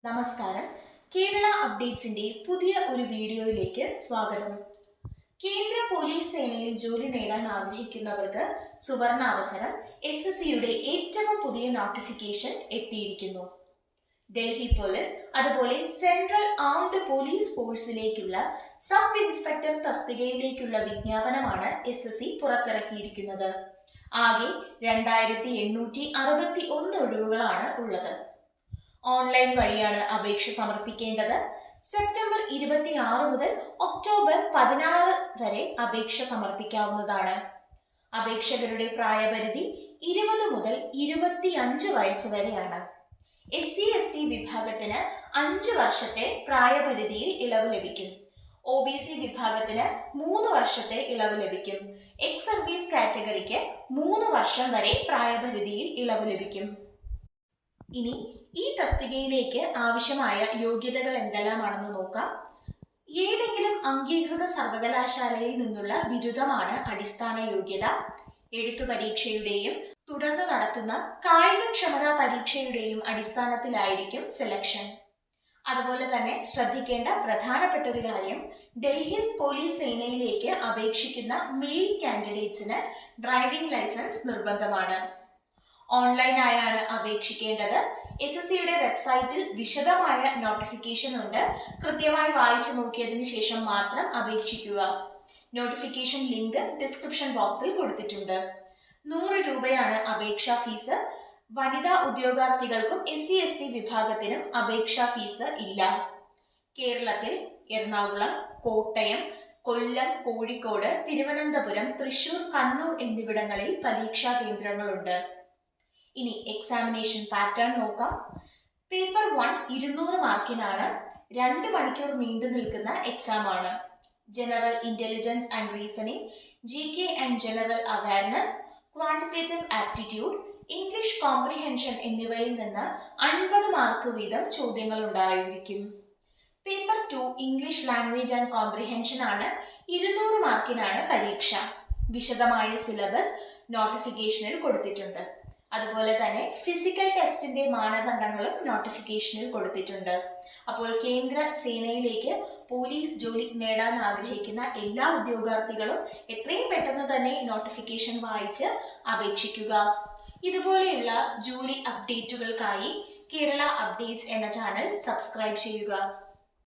നമസ്കാരം. കേരള അപ്ഡേറ്റ്സിന്റെ പുതിയ ഒരു വീഡിയോയിലേക്ക് സ്വാഗതം. കേന്ദ്ര പോലീസ് സേനയിൽ ജോലി നേടാൻ ആഗ്രഹിക്കുന്നവർക്ക് സുവർണ അവസരം. SSCയുടെ ഏറ്റവും പുതിയ നോട്ടിഫിക്കേഷൻ എത്തിയിരിക്കുന്നു. ഡൽഹി പോലീസ് അതുപോലെ സെൻട്രൽ ആംഡ് പോലീസ് ഫോഴ്സിലേക്കുള്ള സബ് ഇൻസ്പെക്ടർ തസ്തികയിലേക്കുള്ള വിജ്ഞാപനമാണ് SSC പുറത്തിറക്കിയിരിക്കുന്നത്. ആകെ 2861 ഒഴിവുകളാണ് ഉള്ളത്. ഓൺലൈൻ വഴിയാണ് അപേക്ഷ സമർപ്പിക്കേണ്ടത്. സെപ്റ്റംബർ 26 മുതൽ ഒക്ടോബർ 16 വരെ അപേക്ഷ സമർപ്പിക്കാവുന്നതാണ്. അപേക്ഷകരുടെ പ്രായപരിധി 20 മുതൽ 25 വയസ്സ് വരെയാണ്. SC/ST വിഭാഗത്തിന് 5 വർഷത്തെ പ്രായപരിധിയിൽ ഇളവ് ലഭിക്കും. OBC വിഭാഗത്തിന് 3 വർഷത്തെ ഇളവ് ലഭിക്കും. എക്സ് സർവീസ് കാറ്റഗറിക്ക് 3 വർഷം വരെ പ്രായപരിധിയിൽ ഇളവ് ലഭിക്കും. ഇനി ഈ തസ്തികയിലേക്ക് ആവശ്യമായ യോഗ്യതകൾ എന്തെല്ലാമാണെന്ന് നോക്കാം. ഏതെങ്കിലും അംഗീകൃത സർവകലാശാലയിൽ നിന്നുള്ള ബിരുദമാണ് അടിസ്ഥാന യോഗ്യത. എഴുത്തു പരീക്ഷയുടെയും തുടർന്ന് നടത്തുന്ന കായികക്ഷമതാ പരീക്ഷയുടെയും അടിസ്ഥാനത്തിലായിരിക്കും സെലക്ഷൻ. അതുപോലെ തന്നെ ശ്രദ്ധിക്കേണ്ട പ്രധാനപ്പെട്ട ഒരു കാര്യം, ഡൽഹി പോലീസ് സേനയിലേക്ക് അപേക്ഷിക്കുന്ന മെയിൽ കാൻഡിഡേറ്റ്സിന് ഡ്രൈവിംഗ് ലൈസൻസ് നിർബന്ധമാണ്. ഓൺലൈനായാണ് അപേക്ഷിക്കേണ്ടത്. SSCയുടെ വെബ്സൈറ്റിൽ വിശദമായ നോട്ടിഫിക്കേഷൻ ഉണ്ട്. കൃത്യമായി വായിച്ചു നോക്കിയതിനു ശേഷം മാത്രം അപേക്ഷിക്കുക. നോട്ടിഫിക്കേഷൻ ലിങ്ക് ഡിസ്ക്രിപ്ഷൻ ബോക്സിൽ കൊടുത്തിട്ടുണ്ട്. 100 രൂപയാണ് അപേക്ഷാ ഫീസ്. വനിതാ ഉദ്യോഗാർത്ഥികൾക്കും SC/ST വിഭാഗത്തിനും അപേക്ഷാ ഫീസ് ഇല്ല. കേരളത്തിൽ എറണാകുളം, കോട്ടയം, കൊല്ലം, കോഴിക്കോട്, തിരുവനന്തപുരം, തൃശൂർ, കണ്ണൂർ എന്നിവിടങ്ങളിൽ പരീക്ഷാ കേന്ദ്രങ്ങളുണ്ട്. ഇനി എക്സാമിനേഷൻ പാറ്റേൺ നോക്കാം. പേപ്പർ 1 200 മാർക്കിനാണ്. 2 മണിക്കൂർ നീണ്ടു നിൽക്കുന്ന എക്സാം ആണ്. General intelligence and reasoning, GK and general awareness, quantitative aptitude, English comprehension എന്നിവയിൽ നിന്ന് 50 മാർക്ക് വീതം ചോദ്യങ്ങൾ ഉണ്ടായിരിക്കും. Paper 2 English language and comprehension ആണ്. 200 മാർക്കിനാണ് പരീക്ഷ. വിശദമായ സിലബസ് നോട്ടിഫിക്കേഷനിൽ കൊടുത്തിട്ടുണ്ട്. അതുപോലെ തന്നെ ഫിസിക്കൽ ടെസ്റ്റിന്റെ മാനദണ്ഡങ്ങളും നോട്ടിഫിക്കേഷനിൽ കൊടുത്തിട്ടുണ്ട്. അപ്പോൾ കേന്ദ്ര സേനയിലേക്ക് പോലീസ് ജോലി നേടാൻ ആഗ്രഹിക്കുന്ന എല്ലാ ഉദ്യോഗാർത്ഥികളും എത്രയും പെട്ടെന്ന് തന്നെ നോട്ടിഫിക്കേഷൻ വായിച്ച് അപേക്ഷിക്കുക. ഇതുപോലെയുള്ള ജോലി അപ്ഡേറ്റുകൾക്കായി കേരള അപ്ഡേറ്റ്സ് എന്ന ചാനൽ സബ്സ്ക്രൈബ് ചെയ്യുക.